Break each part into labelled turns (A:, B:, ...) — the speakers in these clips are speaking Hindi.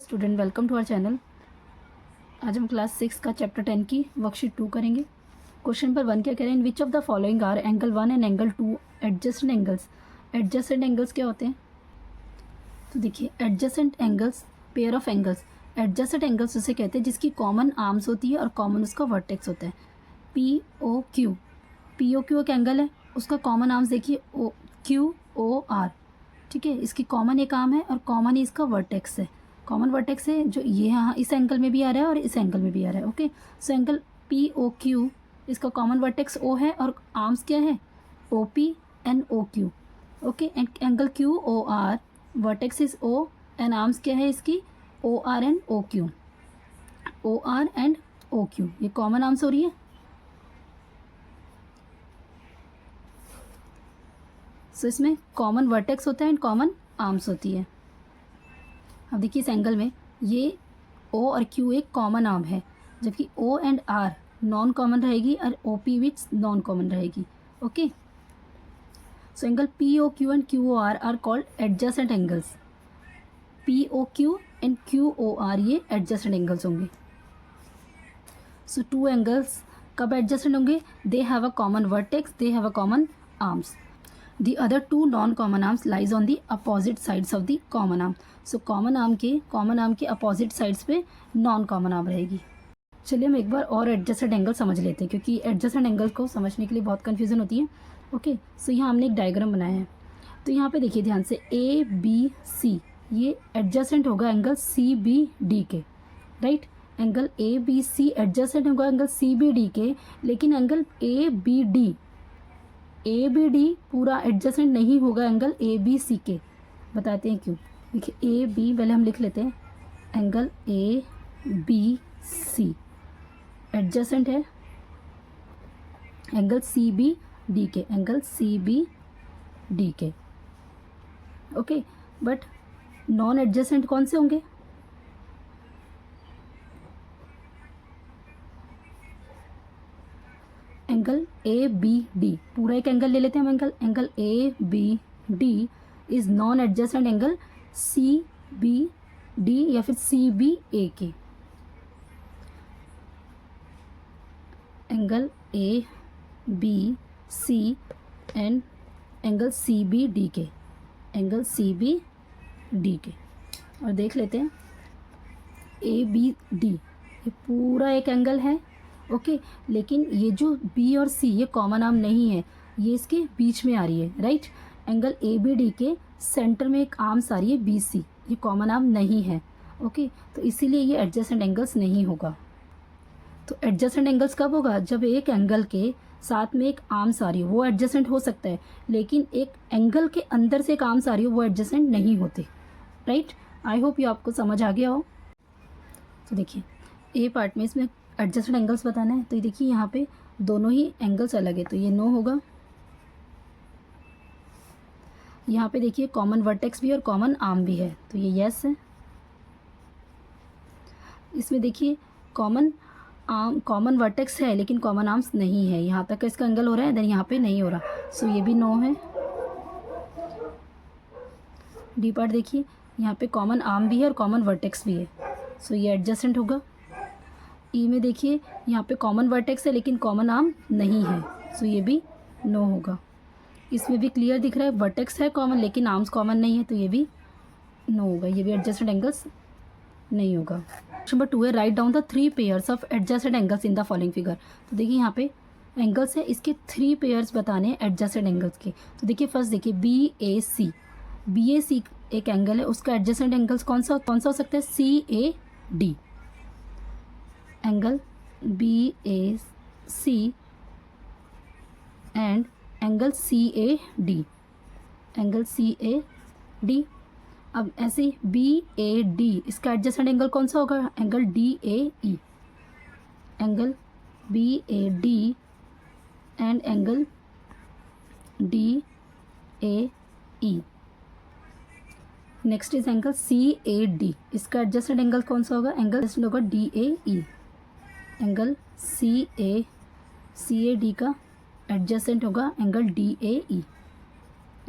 A: Student, welcome to our channel. आज हम क्लास 6 का चैप्टर 10 की वर्कशीट 2 करेंगे। क्वेश्चन नंबर 1 क्या कह रहे हैं, which of the following R angle 1 and angle 2 adjacent angles. Adjacent angles क्या होते हैं? तो देखिए, adjacent angles pair of angles. Adjacent angles उसे कहते हैं जिसकी कॉमन आर्म्स होती है और कॉमन उसका वर्टेक्स होता है। पी ओ क्यू एक एंगल है, उसका कॉमन आर्म्स देखिए ओ क्यू ओ आर। ठीक है, इसकी कॉमन एक आर्म है और कॉमन ही इसका वर्टेक्स है। कॉमन वर्टेक्स है जो ये यहाँ इस एंगल में भी आ रहा है और इस एंगल में भी आ रहा है। Okay, so angle P O Q, इसका कॉमन वर्टेक्स ओ है और आर्म्स क्या है, O P and O Q. Okay, and angle Q O R, vertex is O and arms क्या है इसकी, O R and O Q. O R and O Q, ये कॉमन आर्म्स हो रही है। सो इसमें कॉमन वर्टेक्स होता है एंड कॉमन आर्म्स होती है। अब देखिए इस एंगल में ये ओ और क्यू एक कॉमन आर्म है, जबकि O and R non common रहेगी और O P which non common रहेगी। Okay, so angle P O Q and Q O R called adjacent angles. P O Q and Q O R ये एडजसेंट एंगल्स होंगे। सो टू एंगल्स कब एडजसेंट होंगे, they have a common vertex, they have a common arms. The other two non-common arms lies on the opposite sides of the common arm. So common arm के opposite sides पे non-common arm रहेगी। चलिए हम एक बार और एडजस्टेड एंगल समझ लेते हैं, क्योंकि एडजस्टेड एंगल को समझने के लिए बहुत कन्फ्यूजन होती है। ओके, सो यहाँ हमने एक डायग्राम बनाया है, तो यहाँ पे देखिए ध्यान से ए बी सी, ये एडजस्टेंट होगा एंगल सी बी डी के। Right, angle A B C adjacent होगा एंगल सी बी डी के, लेकिन एंगल ए बी डी पूरा एडजस्टेंट नहीं होगा एंगल ए बी सी के। बताते हैं क्यों। देखिए ए बी पहले हम लिख लेते हैं, angle A B C adjacent है एंगल सी बी डी के, एंगल सी बी डी के। ओके, बट नॉन एडजस्टेंट कौन से होंगे, एंगल ए बी डी, पूरा एक एंगल ले लेते हैं हम, angle A B D is non adjacent angle C B D या फिर सी बी ए के। Angle A B C and angle C B D के, एंगल सी बी डी के। और देख लेते हैं ए बी डी, ये पूरा एक एंगल है। ओके, लेकिन ये जो बी और सी ये कॉमन आर्म नहीं है, ये इसके बीच में आ रही है। Right, angle A B D के सेंटर में एक आर्म्स आ रही है बी सी, ये कॉमन आर्म नहीं है। ओके, तो इसीलिए ये एडजस्टेंट एंगल्स नहीं होगा। तो एडजस्टेंट एंगल्स कब होगा, जब एक एंगल के साथ में एक आर्म्स आ रही हो, वो एडजस्टेंट हो सकता है, लेकिन एक एंगल के अंदर से एक आर्म्स आ रही हो वो एडजस्टेंट नहीं होते। राइट, आई होप ये आपको समझ आ गया हो। तो देखिए ए पार्ट में इसमें एडजस्टेड एंगल्स बताना है, तो ये देखिए यहाँ पे दोनों ही एंगल्स अलग है, तो ये नो होगा। यहाँ पे देखिए कॉमन वर्टेक्स भी और कॉमन आर्म भी है, तो ये यस है। इसमें देखिए कॉमन वर्टेक्स है लेकिन कॉमन आर्म्स नहीं है, यहाँ तक इसका एंगल हो रहा है, देन यहाँ पे नहीं हो रहा, सो ये भी नो है। डी पार्ट देखिए यहाँ पे कॉमन आर्म भी है और कॉमन वर्टेक्स भी है, सो ये एडजस्टेंट होगा। ई में देखिए यहाँ पे कॉमन वर्टेक्स है लेकिन कॉमन आर्म नहीं है, सो ये भी नो होगा। इसमें भी क्लियर दिख रहा है वर्टेक्स है कॉमन लेकिन आर्म्स कॉमन नहीं है, तो ये भी नो होगा, ये भी एडजस्टेड एंगल्स नहीं होगा। क्वेश्चन नंबर 2 है, write down the 3 pairs of adjusted angles in the following figure. तो देखिए यहाँ पे एंगल्स है, इसके 3 पेयर्स बताने हैं एडजस्टेड एंगल्स के। तो देखिए फर्स्ट देखिए बी ए सी एक एंगल है, उसका एडजस्टेड एंगल्स कौन सा हो सकता है, C A D. Angle B A C and angle C A D, angle C A D. अब ऐसे बी ए डी, इसका एडजस्टेंट एंगल कौन सा होगा, angle D A E. Angle B A D and angle D A E. Next is angle C A D, इसका एडजस्टेंट एंगल कौन सा होगा, एंगल एडजस्टेंट होगा D A E. Angle C A D का एडजस्टेंट होगा angle D A E,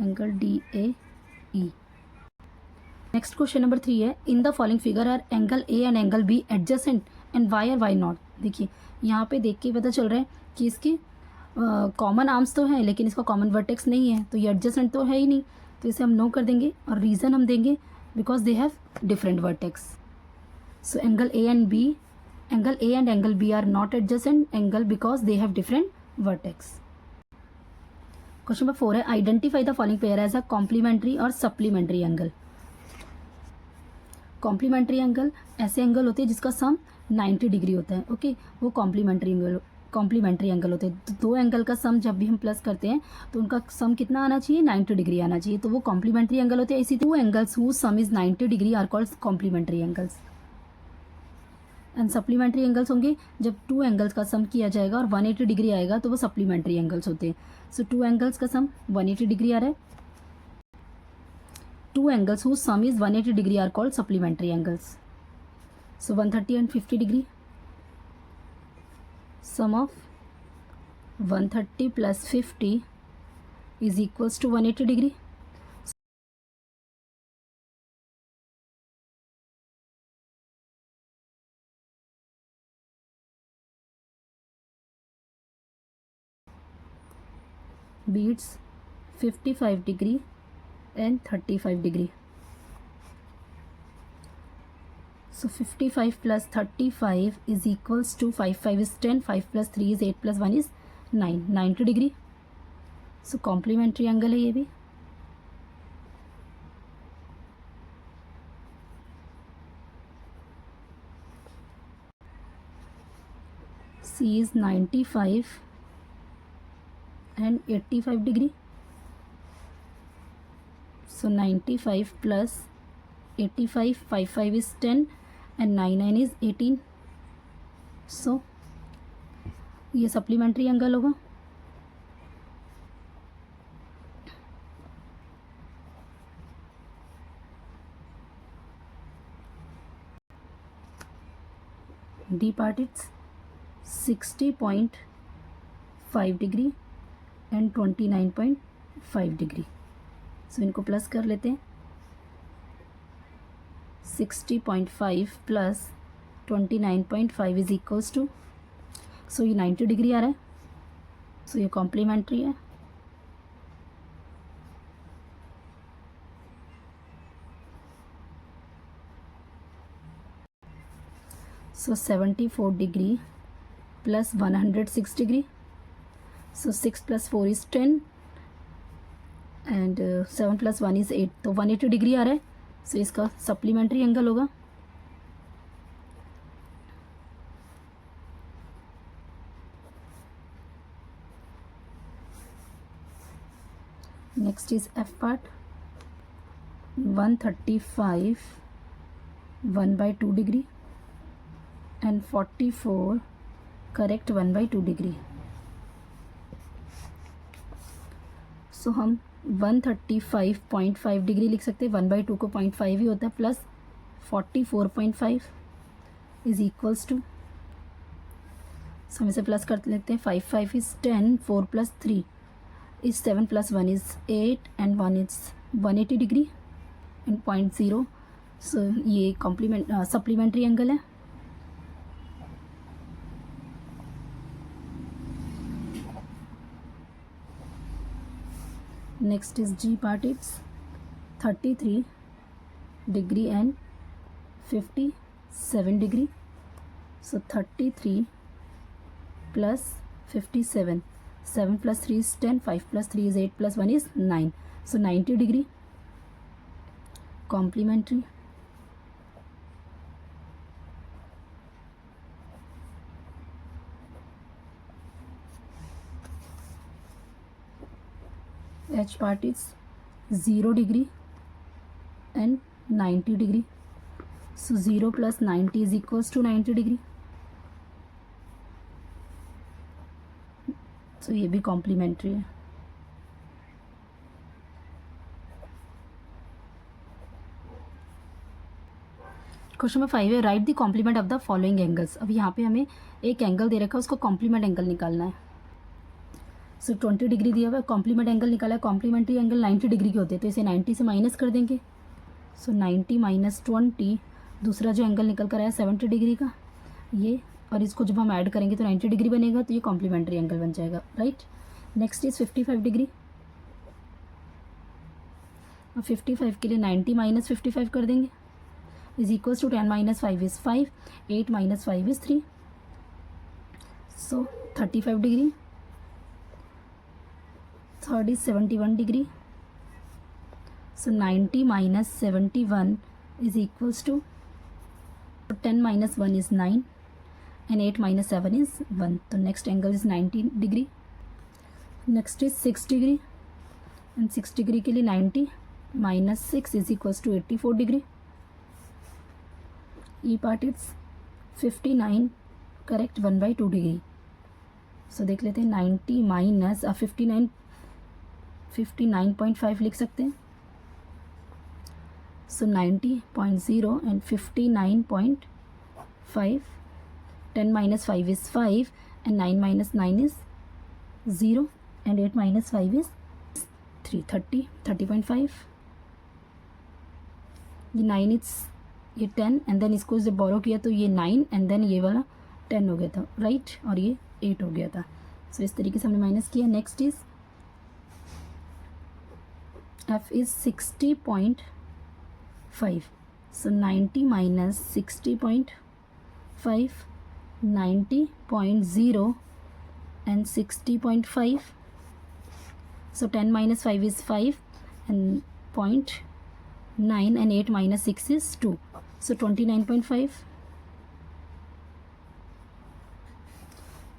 A: angle D A E. Next question number 3 है, in the following figure are angle A and angle B adjacent and why or why not. देखिए यहाँ पे देख के पता चल रहा है कि इसके कॉमन आर्म्स तो हैं लेकिन इसका कॉमन वर्टेक्स नहीं है, तो ये एडजेसेंट तो है ही नहीं, तो इसे हम नो कर देंगे और रीज़न हम देंगे because they have different vertex. So angle A and angle B are not adjacent angle because they have different vertex. Question number 4 है, identify the following pair as a complementary और सप्लीमेंट्री एंगल। कॉम्प्लीमेंट्री एंगल ऐसे एंगल होते हैं जिसका सम 90 डिग्री होता है, ओके, वो कॉम्प्लीमेंट्री एंगल होते हैं। तो दो एंगल का सम जब भी हम प्लस करते हैं तो उनका सम कितना आना चाहिए, 90 डिग्री आना चाहिए, तो वो कॉम्प्लीमेंट्री एंगल होते हैं। इसी two angles whose sum is 90 degree are called complementary angles. And supplementary angles होंगे जब टू एंगल्स का सम किया जाएगा और 180 डिग्री आएगा तो वो सप्लीमेंट्री एंगल्स होते हैं। सो टू एंगल्स का सम 180 डिग्री आ रहा है, two angles whose sum is 180 degree are called supplementary angles. So 130 and 50 degree, sum of 130 plus 50 is equals to 180 degree. Beats 55 degree and 35 degree. So 55 plus 35 is equals to 5 is 10, 5 plus 3 is 8 plus 1 is 9, 90 degree. So complementary angle है ये भी। C is 95 and 85 degree. So 95 plus 85, 5 is 10 and 9 is 18. So ये सप्लीमेंट्री एंगल होगा। D part it's 60.5 degree and 29.5 degree. So इनको प्लस कर लेते हैं, 60.5 plus 29.5 is equals to, so ये 90 डिग्री आ रहा है, सो ये कॉम्प्लीमेंट्री है। सो 74 degree plus 106 degree, so 6 plus 4 is 10 and 7 plus 1 is 8, तो 180 डिग्री आ रहा है, सो इसका सप्लीमेंट्री एंगल होगा। Next is F part, 135 1/2 degree and 44 correct 1/2 degree. So हम 135.5 डिग्री लिख सकते हैं, 1/2 को 0.5 ही होता है, प्लस 44.5 इज इक्वल्स टू, हम इसे प्लस कर लेते हैं, 5 5 is 10, 4 plus 3 is 7 plus 1 is 8 and 1 is 180 degree and 0.0। So ये सप्लीमेंट्री एंगल है। Next is G part, it's 33 degree and 57 degree. So 33 plus 57, 7 plus 3 is 10, 5 plus 3 is 8 plus 1 is 9, so 90 degree complementary। H part is 0 degree and 90 degree, so 0 plus 90 is equals to 90 degree, तो ये भी कॉम्प्लीमेंट्री है। क्वेश्चन नंबर 5 है, write the complement of the following angles. अब यहाँ पे हमें एक एंगल दे रखा है, उसको कॉम्प्लीमेंट एंगल निकालना है। सो 20 डिग्री दिया हुआ है, कॉम्प्लीमेंट एंगल निकाला है, कॉम्प्लीमेंट्री एंगल 90 डिग्री के होते हैं, तो इसे 90 से माइनस कर देंगे, सो 90 माइनस 20, दूसरा जो एंगल निकल कर आया 70 डिग्री का ये, और इसको जब हम ऐड करेंगे तो 90 डिग्री बनेगा, तो ये कॉम्प्लीमेंट्री एंगल बन जाएगा, राइट। Next is 55 degree. और 55 के लिए 90 माइनस 55 कर देंगे is equals to 10 minus 5 is 5, 8 minus 5 is 3, so 35 degree. Third is 71 degree. So 90 minus 71 is equals to 10 minus 1 is 9 and 8 minus 7 is 1. तो next angle is 90 degree. Next is 6 degree, and 6 degree के लिए 90 minus 6 is equals to 84 degree. E part it's 59, correct, 1 by 2 degree. So देख लेते हैं 90 minus 59.5 लिख सकते हैं. So 90.0 and 59.5. 10 minus 5 is 5 and 9 minus 9 is 0 and 8 minus 5 is 3, 30.5. ये 9 इट्स ये 10 एंड देन इसको जब बोरो किया तो ये 9 एंड देन ये वाला 10 हो गया था, राइट, और ये 8 हो गया था। सो इस तरीके से हमने माइनस किया। Next is f is 60.5। So 90 minus 60.5, 90.0 and 60.5. So 10 minus 5 is 5 and 0.9 and 8 minus 6 is 2. So 29.5.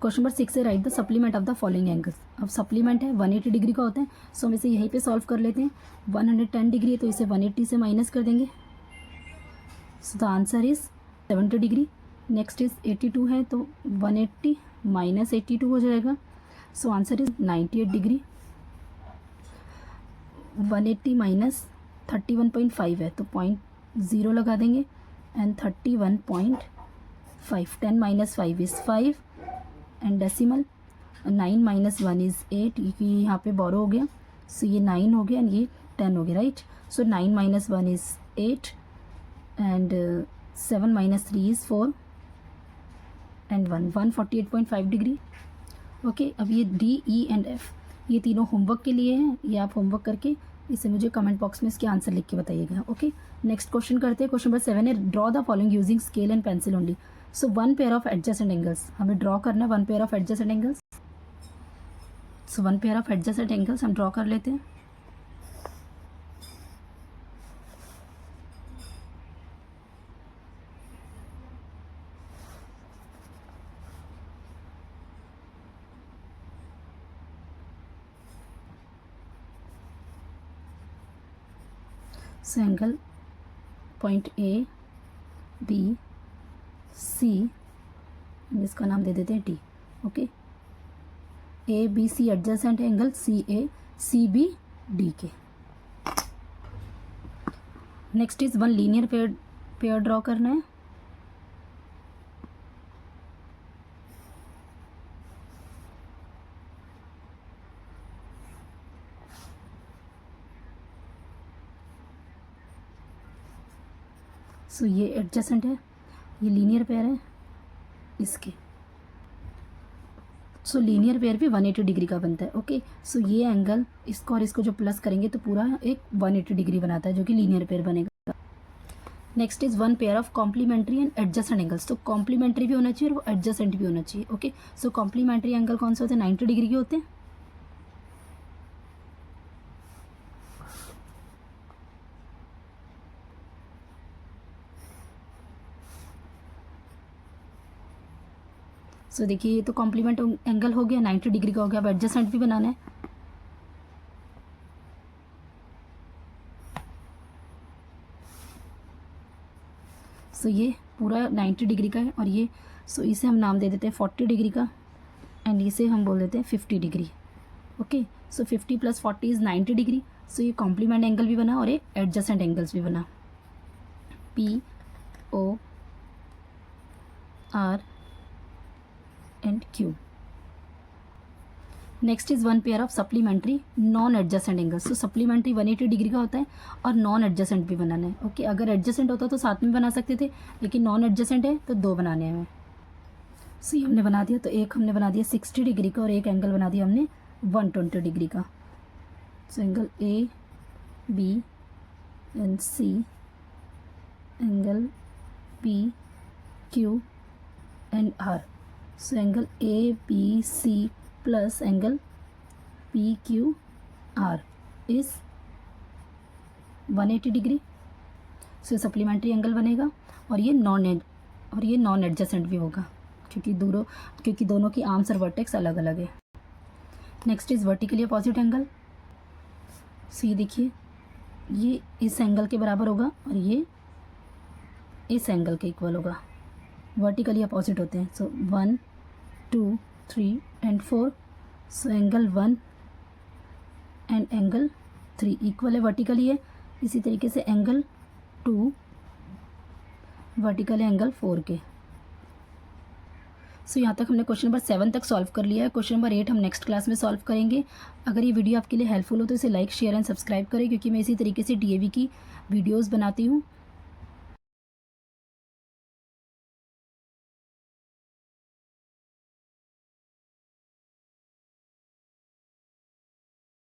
A: Question number 6 से right the supplement of the following angles. अब सप्लीमेंट है 180 डिग्री का होता है, सो हम इसे यहीं पे सॉल्व कर लेते हैं। 110 डिग्री है तो इसे 180 से माइनस कर देंगे। So the answer is 70 degree. Next is 82 है तो 180 माइनस 82 हो जाएगा। So answer is 98 degree. 180 minus 31.5 है तो 0.0 लगा देंगे and 31.5। 10 minus 5 is 5 and decimal. 9 minus 1 is 8, क्योंकि यहाँ पे बोरो हो गया, सो ये 9 हो गया एंड ये 10 हो गया, right. So 9 minus 1 is 8 and 7 minus 3 is 4 and 148.5 degree. Okay, अब ये डी, ई एंड एफ ये तीनों होमवर्क के लिए हैं। ये आप होमवर्क करके इसे मुझे कमेंट बॉक्स में इसके आंसर लिख के बताइएगा। ओके, नेक्स्ट क्वेश्चन करते हैं। क्वेश्चन नंबर 7 है draw the following using scale and pencil only. So 1 pair of adjacent angles हमें ड्रॉ करना है। 1 pair of adjacent angles. So 1 pair of adjacent angles हम ड्रॉ कर लेते हैं। So angle point A B C, इसका नाम दे देते हैं T. Okay, A B C adjacent angle C A C B D के। Next is 1 linear pair draw करना है। सो ये एडजेसेंट है, ये लीनियर पेयर है इसके। सो लीनियर पेयर भी 180 डिग्री का बनता है। ओके, सो ये एंगल इसको और इसको जो प्लस करेंगे तो पूरा एक 180 डिग्री बनाता है, जो कि लीनियर पेयर बनेगा। Next is 1 pair of complementary and adjacent angles. तो कॉम्प्लीमेंट्री भी होना चाहिए और वो एडजेसेंट भी होना चाहिए। ओके, सो कॉम्प्लीमेंट्री एंगल कौन से होते हैं? 90 डिग्री के होते हैं। सो देखिए ये तो कॉम्प्लीमेंट एंगल हो गया, 90 डिग्री का हो गया। अब एडजेसेंट भी बनाना है। सो ये पूरा 90 डिग्री का है और ये, सो इसे हम नाम दे देते हैं 40 डिग्री का एंड इसे हम बोल देते हैं 50 degree. Okay, so 50 plus 40 is 90 degree. So ये कॉम्प्लीमेंट एंगल भी बना और एक एडजेसेंट एंगल्स भी बना। P O R and Q. Next is one pair of supplementary non adjacent angles. तो सप्लीमेंट्री 180 डिग्री का होता है और नॉन एडजेसेंट भी बनाना है। ओके, अगर एडजेसेंट होता तो साथ में बना सकते थे, लेकिन नॉन एडजेसेंट है तो 2 बनाने हैं हमें। सी हमने बना दिया, तो एक हमने बना दिया 60 डिग्री का और एक एंगल बना दिया हमने 120 डिग्री का। So angle A B and C, angle P Q and R. So angle A B C plus angle P Q R is 180 degree. So supplementary angle बनेगा और ये नॉन एडजेसेंट भी होगा, क्योंकि दोनों की आर्म्स और वर्टेक्स अलग अलग है। Next is vertically opposite angle. सी देखिए, ये इस एंगल के बराबर होगा और ये इस एंगल के इक्वल होगा। वर्टिकली अपोजिट होते हैं। सो 1 2 3 and 4। So angle 1 and angle 3 equal है, वर्टिकली है। इसी तरीके से एंगल 2 वर्टिकल है एंगल 4 के। सो यहाँ तक हमने क्वेश्चन नंबर 7 तक सॉल्व कर लिया है। क्वेश्चन नंबर 8 हम नेक्स्ट क्लास में सॉल्व करेंगे। अगर ये वीडियो आपके लिए हेल्पफुल हो तो इसे लाइक शेयर एंड सब्सक्राइब करें, क्योंकि मैं इसी तरीके से DAV की वीडियोस बनाती हूँ।